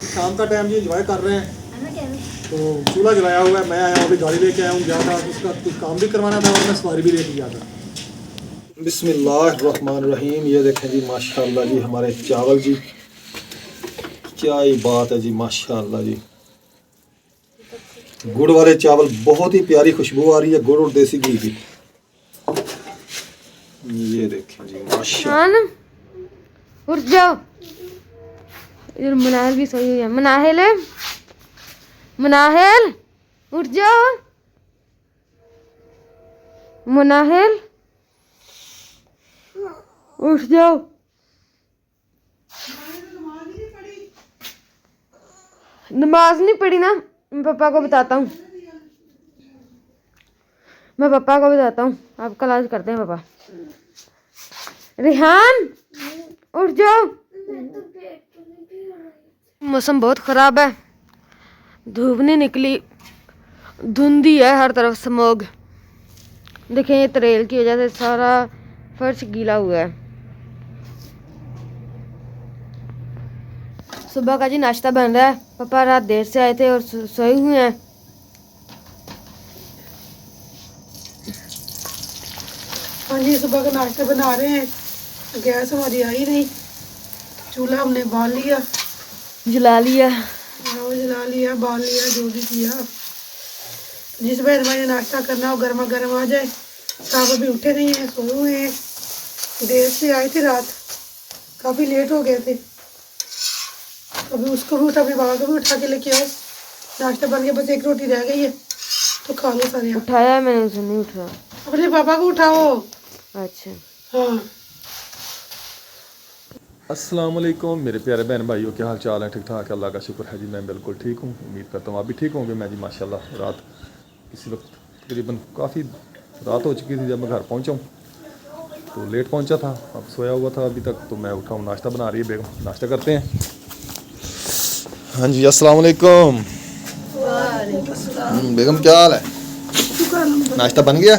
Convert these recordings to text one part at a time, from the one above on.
शाम का टाइम जी एंजॉय कर रहे हैं। तो चूल्हा जलाया हुआ है, मैं आया हूँ, अभी गाड़ी लेके आया हूँ, गया था उसका कुछ काम भी करवाना था और मैं सवारी भी लेके गया था। बिस्मिल्लाहिर्रहमानिर्रहीम। ये देखें जी माशाल्लाह जी हमारे चावल जी, क्या ही बात है जी माशाल्लाह जी। गुड़ वाले चावल, बहुत ही प्यारी खुशबू आ रही है गुड़ और देसी घी की। ये देखें जी माशाल्लाह। उठ जाओ, इधर मनाहिल भी सोई हुई है। मनाहिल, मनाहिल उठ जाओ। मनाहिल उठ जाओ। नमाज नहीं पढ़ी ना, मैं पापा को बताता हूँ, मैं पापा को बताता हूँ, आप क्लास करते हैं पापा। रिहान उठ जाओ। मौसम बहुत ख़राब है, धूप नहीं निकली, धुंधी है हर तरफ, स्मॉग। देखें ये तरेल की वजह से सारा फर्श गीला हुआ है। सुबह का जी नाश्ता बन रहा है। पापा रात देर से आए थे और सोए हुए हैं। हाँ जी, सुबह का नाश्ता बना रहे हैं। गैस हमारी आई नहीं, चूल्हा हमने बाल लिया, जला लिया, जला लिया, बाल लिया, जो भी किया। जिस भाई हमारे नाश्ता करना हो गर्मा गर्म आ जाए। साहब अभी उठे नहीं हैं, सोए हुए हैं, देर से आए थे, रात काफ़ी लेट हो गए थे। अभी उसको भी उठा, अपने बाबा को भी उठा के लेके आओ। नाश्ता बन गया, बस एक रोटी रह गई है, तो खा लो सारे। उठाया है मैंने, उसे नहीं उठाया। अपने पापा को उठाओ। अच्छा हाँ। अस्सलाम वालेकुम मेरे प्यारे बहन भाइयों, क्या हाल चाल है? ठीक ठाक है, अल्लाह का शुक्र है जी। मैं बिल्कुल ठीक हूँ, उम्मीद करता हूँ आप भी ठीक होंगे। मैं जी माशाल्लाह रात किसी वक्त तकरीबन काफ़ी रात हो चुकी थी जब मैं घर पहुँचा हूँ, तो लेट पहुँचा था, अब सोया हुआ था अभी तक। तो मैं उठा हूँ, नाश्ता बना रही है बेगम, नाश्ता करते हैं। हाँ जी अस्सलाम वालेकुम बेगम, क्या हाल है? नाश्ता बन गया?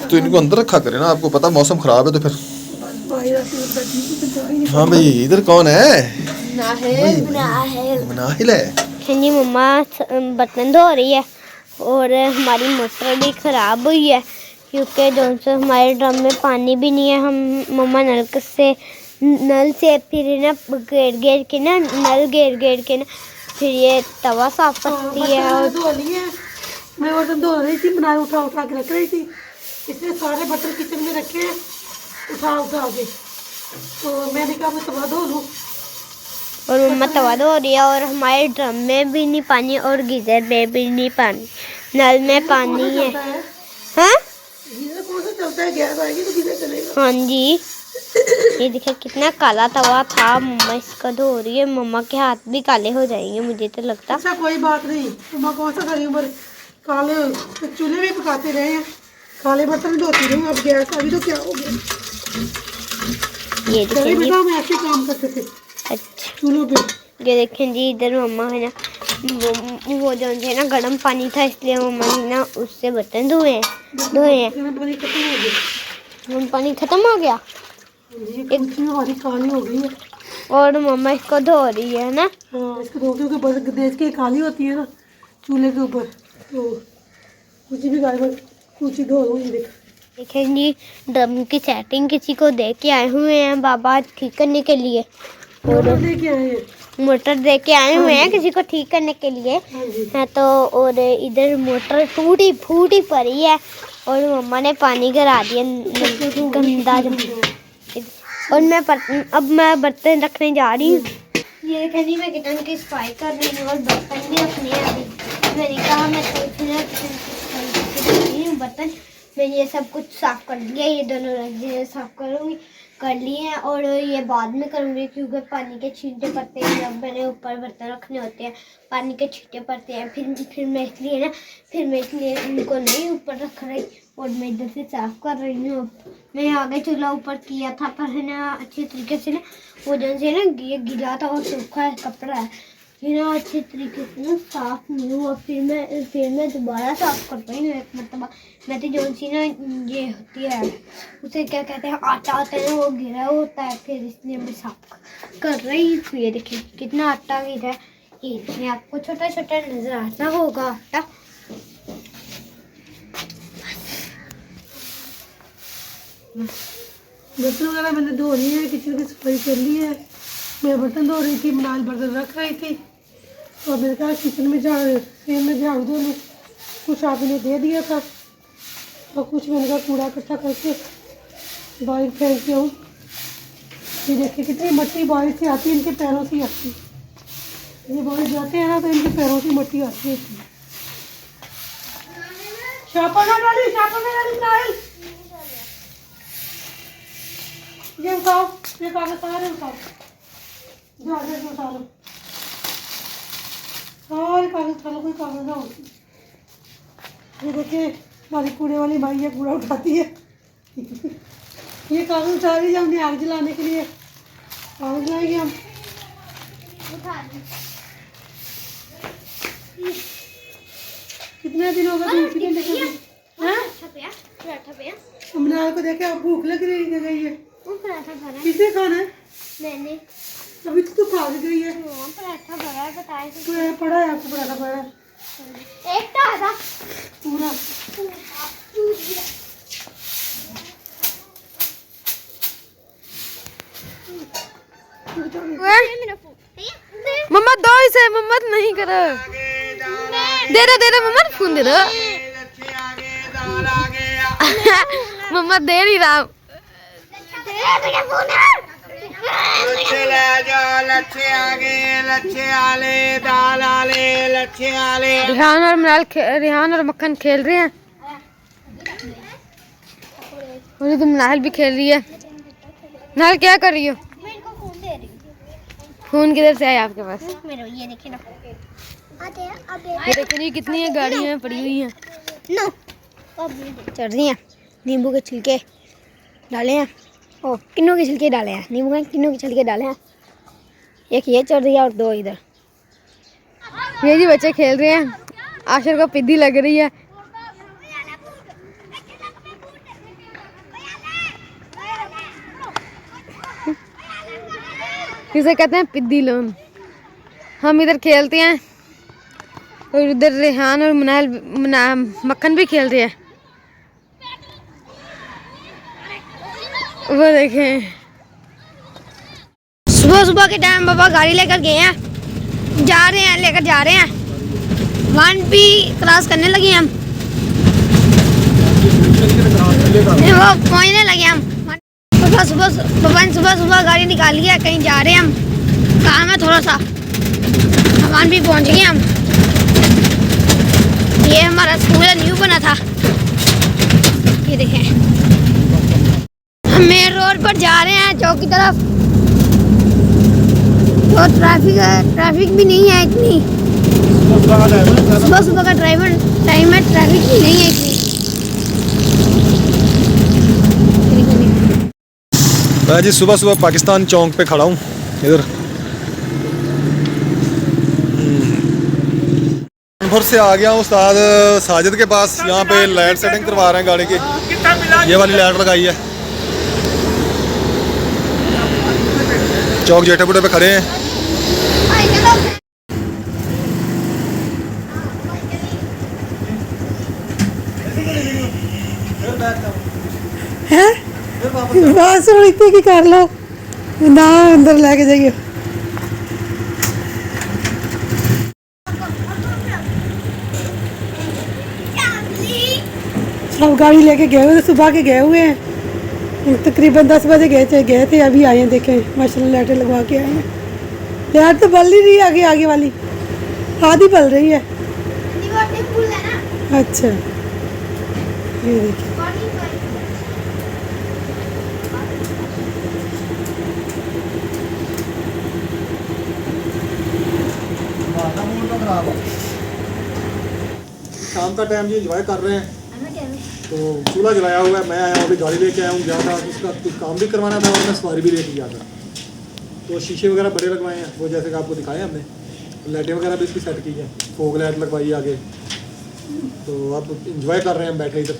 तो इनको अंदर रखा करें ना, आपको पता मौसम ख़राब है तो फिर। हाँ भाई, इधर कौन है? मनाहिल है। जी मम्मा बर्तन धो रही है और हमारी मोटर भी ख़राब हुई है क्योंकि जो से हमारे ड्रम में पानी भी नहीं है। हम मम्मा नल से फिर ना गेर के ना, नल गेर के ना फिर ये तवा साफ करती है। और धो ली है, मैं बर्तन धो रही थी, बनाए उठा के रख रही थी, इसलिए सारे बर्तन किचन में रखे हैं उठा के। तो मैंने कहा मैं तवा धो लूँ, और मम्मा तवा धो रही है। और हमारे ड्रम में भी नहीं पानी और गीज़र में भी नहीं पानी, नल में पानी है। हाँ गीजर कौन सा चलता है? गैस आएगी तो गीजर चलेगा। हाँ जी, ये देखिए कितना काला तवा था। मम्मा इसका धो रही है, मम्मा के हाथ भी काले हो जाएंगे मुझे तो लगता। अच्छा कोई बात नहीं, मम्मा कौन सा सारी उम्र काले तो चूल्हे में पकाते रहे हैं, काले बर्तन धोती रही। अब गैस अभी तो क्या हो गया? ये पहले देखें जी, बेटा हम ऐसे काम करते थे अच्छा चूल्हों पे। ये देखें जी, इधर मम्मा है ना, वो जो है ना गर्म पानी था, इसलिए मम्मा ने ना उससे बर्तन धोए हैं। गर्म पानी खत्म हो गया, एक हमारी काली हो गई है और मम्मा इसको धो रही है ना। हाँ, इसको धो के ऊपर देश की काली होती है ना चूल्हे के ऊपर, तो कुछ भी गाय कुछ धो लो। ये देखें जी, ड्रम की सेटिंग किसी को दे के आए हुए हैं बाबा ठीक करने के लिए, और लेके आए हैं, मोटर दे के आए हुए हैं किसी को ठीक करने के लिए है। तो और इधर मोटर टूटी फूटी पड़ी है और मम्मा ने पानी गिरा दिया गंदा जो। और अब मैं बर्तन रखने जा रही हूँ। ये देखें जी, मैं किचन की सफाई कर रही हूँ और बर्तन भी रखने हैं। अभी मैंने कहा मैं बर्तन, मैंने ये सब कुछ साफ कर लिया, ये दोनों रंजीने साफ करूँगी, कर लिए हैं। और ये बाद में करूँगी क्योंकि पानी के छींटे पड़ते हैं, जब मैंने ऊपर बर्तन रखने होते हैं पानी के छींटे पड़ते हैं। फिर मैं इसलिए उनको नहीं ऊपर रख रही और मैं इधर से साफ कर रही हूँ। मैं आगे चूल्हा ऊपर किया था पर है ना अच्छे तरीके से ना, वो जो से ना ये गीला था और सूखा है कपड़ा है, ये ना अच्छे तरीके से ना साफ नहीं हुआ, फिर मैं दोबारा साफ कर पाई ना एक मरतबा। मैं तो जो सी ना ये होती है उसे क्या कहते हैं, आटा होता है ना, वो गिरा होता है, फिर इसलिए मैं साफ कर रही हूँ। ये देखिए कितना आटा गिरा है, ये देखिए आपको छोटा छोटा नजर आता होगा आटा। बर्तन वगैरह मैंने धो लिए हैं, किचन की सफाई कर ली है। मैं बर्तन धो रही थी, मनाल बर्तन रख रही थी, और मैंने कहा किचन में झाड़ू दो लूँ। कुछ आपने दे दिया था और कुछ मैंने कहा कूड़ा इकट्ठा करके बाहर फेंक के आऊँ। ये देखिए कितनी मट्टी बारिश से आती है, इनके पैरों से आती है। ये बारिश जाते हैं ना तो इनके पैरों से मट्टी आती है। शापा ना डाली नाइल। ये उठाओ, ये कागज सारे उठाओ, सारे कागज उठा लो, कोई कागज ना होती। ये देखिए हमारी कूड़े वाली भाई है, कूड़ा उठाती है। ये कागज उठा रही है, हमने आग जलाने के लिए कागज लाएंगे हम। कितने दिन हो गए दूसरी लेकर अमनाल को देखे अब भूख लग रही है। किसने खाना है? मैंने। अभी तो खा गई है। पराठा भरा है, बताए तो पड़ा है आपको, पराठा पड़ा है एक तो आधा पूरा। मम्मा दो इसे, मम्मा नहीं करो, दे दे मम्मा फोन दे दो। मम्मा दे नहीं रहा। लच्छे ले जाओ, लच्छे आगे, लच्छे आले, दाल आले, लच्छे आले। रिहान और मक्खन खेल रहे हैं, और तुम नाहल भी खेल रही है। नाहल क्या कर रही हो? मैं इनको फोन दे रही हूँ। फोन किधर से आया आपके पास? मेरे ये देखिए ना, ये देखिए कितनी है गाड़ियाँ पड़ी हुई हैं। नो चढ़ रही हैं। नींबू के छिलके डाले हैं, ओ किन्नों के छिलके डाले हैं, नींबू के किन्नों के छिलके डाले हैं। एक ये चढ़ रही है और दो इधर। ये जी बच्चे खेल रहे हैं, आशर को पिद्दी लग रही है। इसे कहते हैं पिद्दी लोन। हम इधर खेलते हैं और उधर रेहान और मक्खन भी खेल रहे हैं। वो देखें, सुबह सुबह के टाइम पापा गाड़ी लेकर गए हैं, लेकर जा रहे हैं। 1P क्रॉस करने लगे हम, वो पहुंचने लगे हम। पापा सुबह गाड़ी निकाली है, कहीं जा रहे हैं हम, काम है थोड़ा सा। 1P पहुंच गए हम। ये हमारा स्कूल न्यू बना था, ये देखें। हम मेन रोड पर जा रहे हैं चौक की तरफ, तो ट्रैफिक भी नहीं है इतनी। सुबह का टाइम है, ट्रैफिक भी नहीं है इतनी। मैं जी सुबह पाकिस्तान चौक पे खड़ा हूँ इधर। कानपुर से आ गया हूँ उस्ताद साजिद के पास। यहाँ पे लाइट सेटिंग करवा रहे हैं गाड़ी की, ये वाली लाइट लगाई है। चौक जेठापुरे पे खड़े हैं। बस इतने की कर लो ना, अंदर लेके जाइए। सब गाड़ी लेके गए हुए, सुबह के गए हुए हैं। तकरीबन 10 बजे गए थे, अभी आए हैं। देखें माशाल्लाह लाइटें लगवा के आए हैं। लाइट तो बल ही रही है, आगे वाली आधी बल रही है। अच्छा ये देखिए, शाम का टाइम जी एंजॉय कर रहे हैं। तो चूल्हा जलाया हुआ है, मैं आया हूँ, अभी गाड़ी लेके आया हूँ। गया था उसका कुछ काम भी करवाना था और मैं सवारी भी लेके गया था। तो शीशे वगैरह बड़े लगवाए हैं, वो जैसे कि आपको दिखाए हमने। लाइटें वगैरह भी इसकी सेट की हैं, फोग लाइट लगवाई आगे। तो अब इंजॉय कर रहे हैं हम बैठे इधर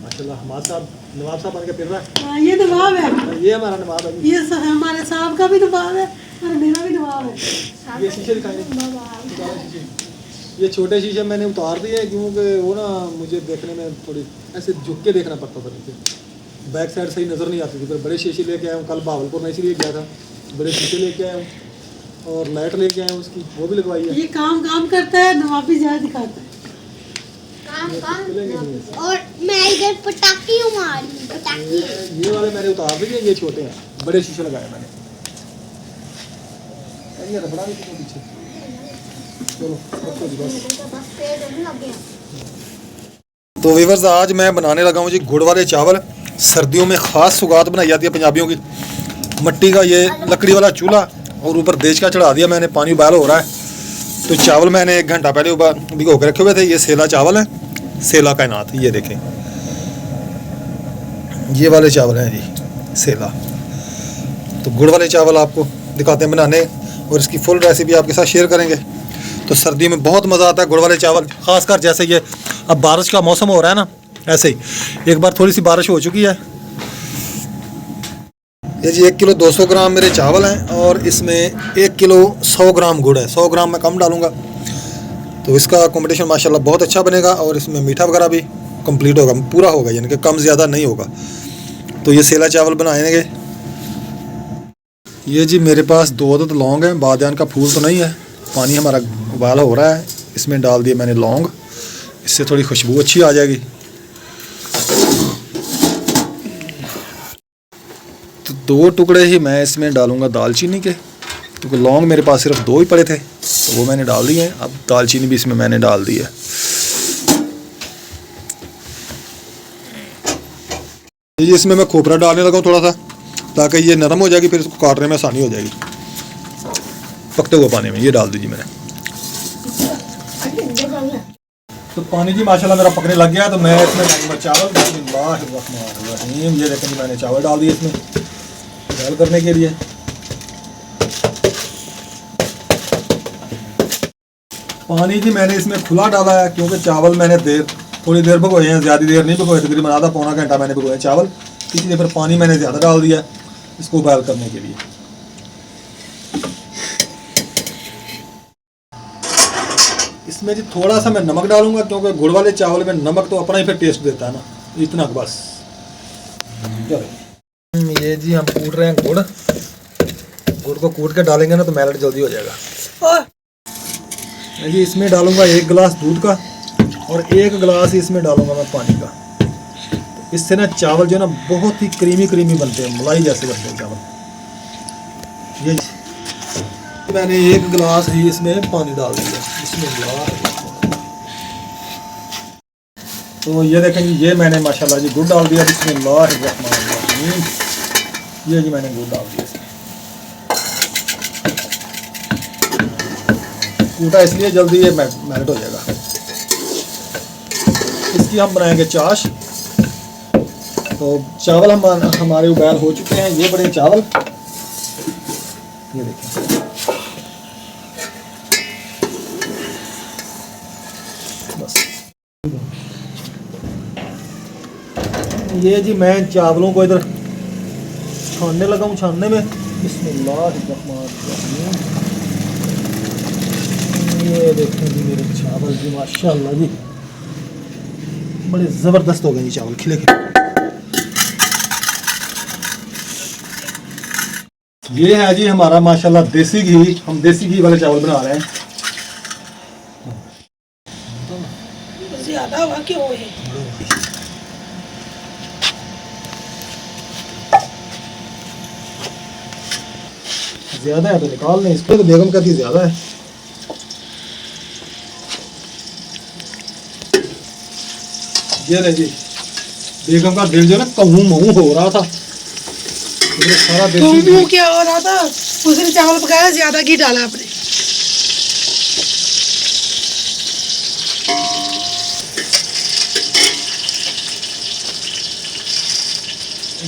माशाल्लाह। हमाद साहब नवाब साहब बन के फिर रहा हाँ, ये नवाब है, है, ये हमारा नवाब है जी। ये हमारे साहब का भी नवाब है और मेरा भी नवाब है। ये शीशे दिखाएंगे, ये छोटे शीशे मैंने उतार दिए क्योंकि वो ना मुझे देखने में थोड़ी ऐसे झुक के देखना पड़ता था नीचे, बैक साइड सही नज़र नहीं आती थी। फिर बड़े शीशे लेके आया हूँ, कल भावलपुर में इसीलिए गया था, बड़े शीशे लेके आया हूँ और लाइट लेके आया हूँ उसकी, वो भी लगवाई है। ये काम करता है, नवाबी ज़्यादा दिखाता है। और मैं इधर पटाखे मार पटाखे। ये वाले मैंने उतार दिए, ये छोटे हैं, बड़े शीशे लगाए मैंने। ये रबड़ा भी तो पीछे, चलो रखो जी बस। तो वीवर्स आज मैं बनाने लगा हूँ जी गुड़ वाले चावल। सर्दियों में ख़ास सौगात बनाई जाती है पंजाबियों की। मट्टी का ये लकड़ी वाला चूल्हा और ऊपर देच का चढ़ा दिया मैंने, पानी उबाल हो रहा है। तो चावल मैंने 1 घंटा पहले भिगो के रखे हुए थे। ये सेला चावल है, सेला कायनात, ये देखें ये वाले चावल हैं जी सेला। तो गुड़ वाले चावल आपको दिखाते हैं बनाने और इसकी फुल रेसिपी आपके साथ शेयर करेंगे। तो सर्दी में बहुत मज़ा आता है गुड़ वाले चावल, ख़ासकर जैसे ये अब बारिश का मौसम हो रहा है ना, ऐसे ही एक बार थोड़ी सी बारिश हो चुकी है। ये जी 1 किलो 200 ग्राम मेरे चावल हैं और इसमें 1 किलो 100 ग्राम गुड़ है। 100 ग्राम मैं कम डालूँगा तो इसका कॉम्बिनेशन माशाल्लाह बहुत अच्छा बनेगा और इसमें मीठा वगैरह भी कंप्लीट होगा, पूरा होगा, यानी कि कम ज़्यादा नहीं होगा। तो ये सेला चावल बनाएंगे। ये जी मेरे पास 2 अदद लौंग हैं, बादयान का फूल तो नहीं है। पानी हमारा उबाल हो रहा है, इसमें डाल दिए मैंने लौंग, इससे थोड़ी खुशबू अच्छी आ जाएगी। तो 2 टुकड़े ही मैं इसमें डालूंगा दालचीनी के, क्योंकि लौंग मेरे पास सिर्फ 2 ही पड़े थे तो वो मैंने डाल दिए हैं। अब दालचीनी भी इसमें मैंने डाल दी है। ये इसमें मैं खोपरा डालने लगा हूँ थोड़ा सा, ताकि ये नरम हो जाएगी, फिर इसको काटने में आसानी हो जाएगी। पकते हुए पानी में ये डाल दीजिए मैंने। तो पानी जी माशाल्लाह मेरा पकने लग गया। तो मैं इसमें डालूंगा चावल। बिस्मिल्लाहिर्रहमानिर्रहीम। ये देखें जी मैंने चावल डाल दिए इसमें बॉयल करने के लिए। पानी जी मैंने इसमें खुला डाला है क्योंकि चावल मैंने थोड़ी देर भिगोए हैं, ज़्यादा देर नहीं भिगोए, तकरीबन आधा पौना घंटा मैंने भिगोए चावल, इसलिए फिर पानी मैंने ज़्यादा डाल दिया इसको बॉयल करने के लिए। इसमें जी थोड़ा सा मैं नमक डालूंगा क्योंकि गुड़ वाले चावल में नमक तो अपना ही फिर टेस्ट देता है ना, इतना बस। चलो ये जी हम कूट रहे हैं गुड़। गुड़ को कूट के डालेंगे ना तो मेल्ट जल्दी हो जाएगा। जी इसमें डालूंगा 1 गिलास दूध का और 1 गिलास ही इसमें डालूंगा मैं पानी का। तो इससे ना चावल जो है ना बहुत ही क्रीमी बनते हैं, मलाई जैसे बनते हैं चावल। ये मैंने 1 गिलास ही इसमें पानी डाल दिया। तो ये देखें जी ये मैंने माशाल्लाह जी गुड़ डाल दिया। बिस्मिल्लाहिर्रहमानिर्रहीम। ये जी मैंने गुड़ डाल दिया इसमें। कूटा इसलिए जल्दी ये मेल्ट हो जाएगा। इसकी हम बनाएंगे चाश। तो चावल हमारे उबाल हो चुके हैं, ये बड़े चावल, ये देखें। बस ये जी मैं चावलों को इधर छानने लगा हूँ, छानने में। बिस्मिल्लाहिर्रहमानिर्रहीम। ये देखें जी मेरे चावल जी माशाल्लाह जी बड़े ज़बरदस्त हो गए जी चावल, खिले खिले। ये है जी हमारा माशाल्लाह देसी घी। हम देसी घी वाले चावल बना रहे हैं। ज़्यादा हुआ क्यों है? ज़्यादा है तो निकाल लें इसको। तो बेगम कहती ज़्यादा है। ये ले जी बेगम का दिल जो ना कहूँ महू हो रहा था। सारा मुँह क्या हो रहा था? उसने चावल पकाया, ज़्यादा घी डाला आपने।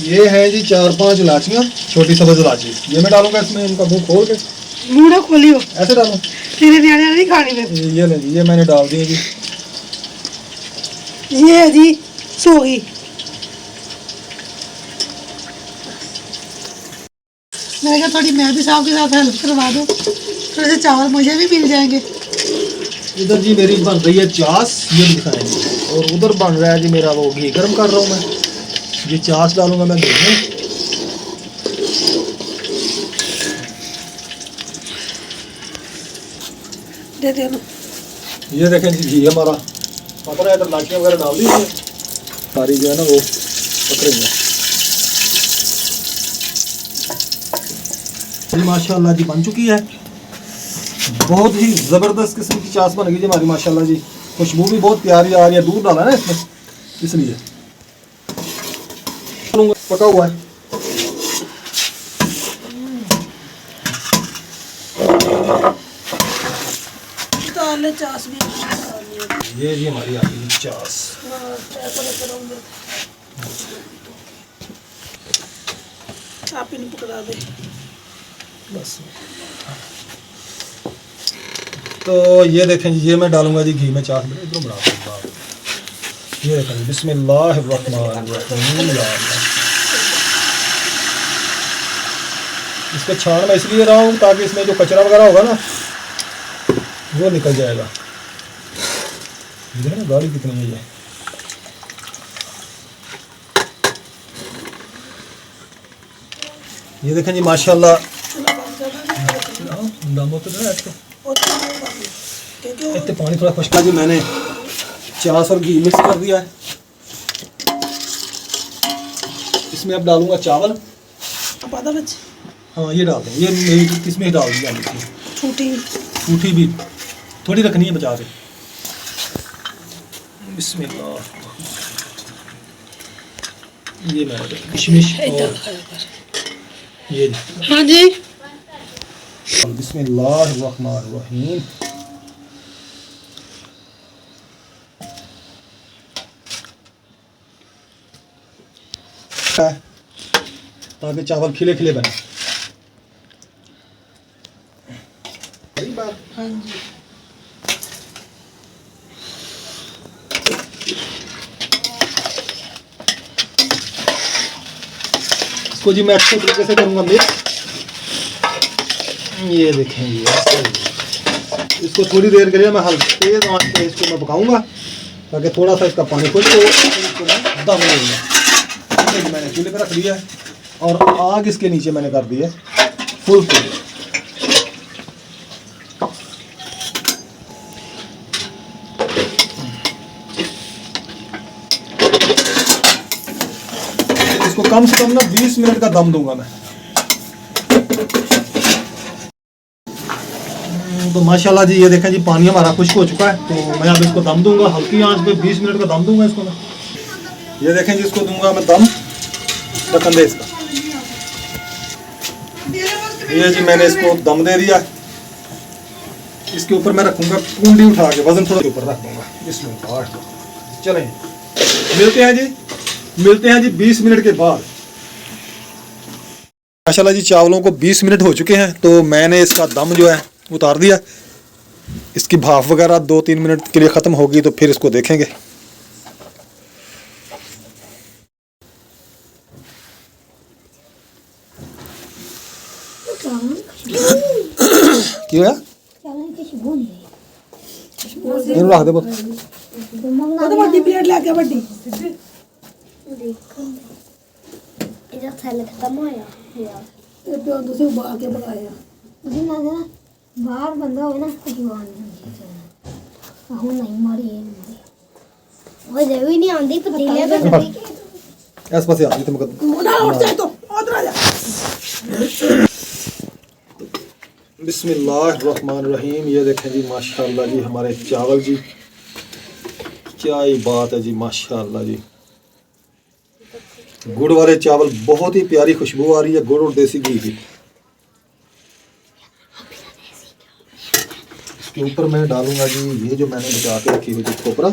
ये है जी 4-5 इलाचियाँ, छोटी सब्ज़ इलाची। ये मैं डालूंगा इसमें, इनका मुंह खोल के। मुंह ना खोलियो, ऐसे डालूं? तेरे न्याणे नहीं खानी फिर। ये ले जी, ये मैंने डाल दिए जी। ये है जी सोगी। मैं क्या थोड़ी मैं भी साहब के साथ हेल्प करवा दूँ, थोड़े से चावल मुझे भी मिल जाएंगे। इधर जी मेरी बन रही है चास, ये भी दिखाएंगे। और उधर बन रहा है जी मेरा वो घी गर्म कर रहा हूँ मैं। ये चास डालूंगा मैं घी में। दे दे ना। ये देखें जी घी हमारा पक रहा है। इधर लाचियाँ वगैरह डाल दी है, सारी जो है ना वो पक रही है जी। माशाल्लाह जी बन चुकी है। बहुत ही ज़बरदस्त किस्म की चास बन गई जी हमारी माशाल्लाह जी। खुशबू भी बहुत प्यारी आ रही है। दूध डाला है ना इसमें, इसलिए पका हुआ है। दाल चास भी ये जी हमारी आ गई चास। आप ही नहीं पकड़ा दे बस। तो ये देखें जी, ये मैं डालूंगा जी घी में चास में। इधर बढ़ा दूंगा। ये देखें जी, बिस्मिल्लाहिर्रहमानिर्रहीम। इसको छान मैं इसलिए रहा हूँ ताकि इसमें जो कचरा वगैरह होगा ना वो निकल जाएगा। ये ना गाड़ी कितनी है ये। ये देखें जी माशाल्लाह। इतने पानी थोड़ा खुशका जी। मैंने चास और घी मिक्स कर दिया है। इसमें अब डालूंगा चावल। अब आधा बच हाँ ये डाल दें। ये मेरी इसमें ही डाल दिया। छूटी छूटी भी थोड़ी रखनी है बचा के। बिस्मिल्लाह। ये मैंने किशमिश और ये हाँ जी। बिस्मिल्लाहिर्रहमानिर्रहीम। ताकि चावल खिले खिले बने। हाँ जी। इसको जी मैं अच्छे तरीके से करूँगा मिक्स। ये देखें ये इसको थोड़ी देर के लिए मैं हल्के तेज आंच पे इसको मैं पकाऊंगा ताकि थोड़ा सा इसका पानी खुश हो। इसको मैं दम दूंगा। मैंने चूल्हे पे रख दिया है और आग इसके नीचे मैंने कर दी है फुल। इसको कम से कम ना 20 मिनट का दम दूंगा मैं। तो माशाल्लाह जी ये देखें जी पानी हमारा खुश्क हो चुका है। तो मैं अब इसको दम दूंगा हल्की आंच पे 20 मिनट का दम दूंगा इसको मैं। ये देखें जी इसको दूंगा मैं दम ढक्कन दे इसका। ये जी मैंने इसको दम दे दिया। इसके ऊपर मैं रखूंगा कुंडी उठा के, वजन थोड़ा ऊपर रख दूंगा। इसमें चलें मिलते हैं जी 20 मिनट के बाद। माशाल्लाह जी चावलों को 20 मिनट हो चुके हैं। तो मैंने इसका दम जो है उतार दिया। इसकी भाप वगैरह 2-3 मिनट के लिए ख़त्म होगी तो फिर इसको देखेंगे। क्यों है ਇਹਨੂੰ ਰੱਖ ਦੇ ਪੁੱਤ। ਉਹ ਤਾਂ ਵੱਡੀ ਪਲੇਟ ਲੈ ਕੇ ਵੱਡੀ। ਇਹਦਾ ਥੈਲੇ ਖਤਮ ਹੋਇਆ ਯਾਰ। ਇਹ ਪਿਓ ਤੁਸੀਂ ਉਬਾਲ ਕੇ ਪਕਾਇਆ। ਜੀ ਮੈਂ ਨਾ ਬਾਹਰ ਬੰਦਾ ਹੋਵੇ ਨਾ ਜਵਾਨ ਹੁਣ ਨਹੀਂ ਮਾਰੀ ਇਹ ਉਹ ਜੇ ਵੀ ਨਹੀਂ ਆਉਂਦੀ ਪਤੀਲੇ ਤੇ ਕਰੀ इस पास आ तुम मुना उठ जाए तो उधर आ जा। बिस्मिल्लाहिर्रहमानिर्रहीम। ये देखें जी माशाल्लाह जी हमारे चावल जी, क्या ही बात है जी माशाल्लाह जी। गुड़ वाले चावल, बहुत ही प्यारी खुशबू आ रही है गुड़ और देसी घी की। इसके ऊपर मैं डालूंगा जी ये जो मैंने बचा के रखी हुई थी खोपरा।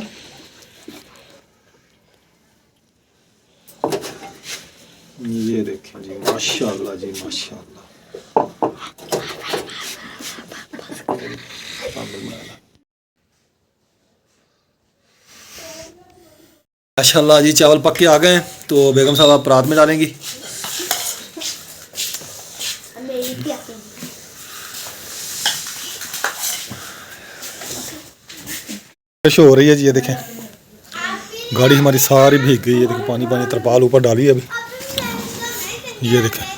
ये देखें जी माशाल्लाह जी माशाल्लाह। माशाल्लाह जी चावल पक के आ गए हैं, तो बेगम साहब आप परात में डालेंगी। फ्रेश हो रही है जी, ये देखें गाड़ी हमारी सारी भीग गई है, देखो पानी पानी, तरपाल ऊपर डाली है अभी, ये देखें।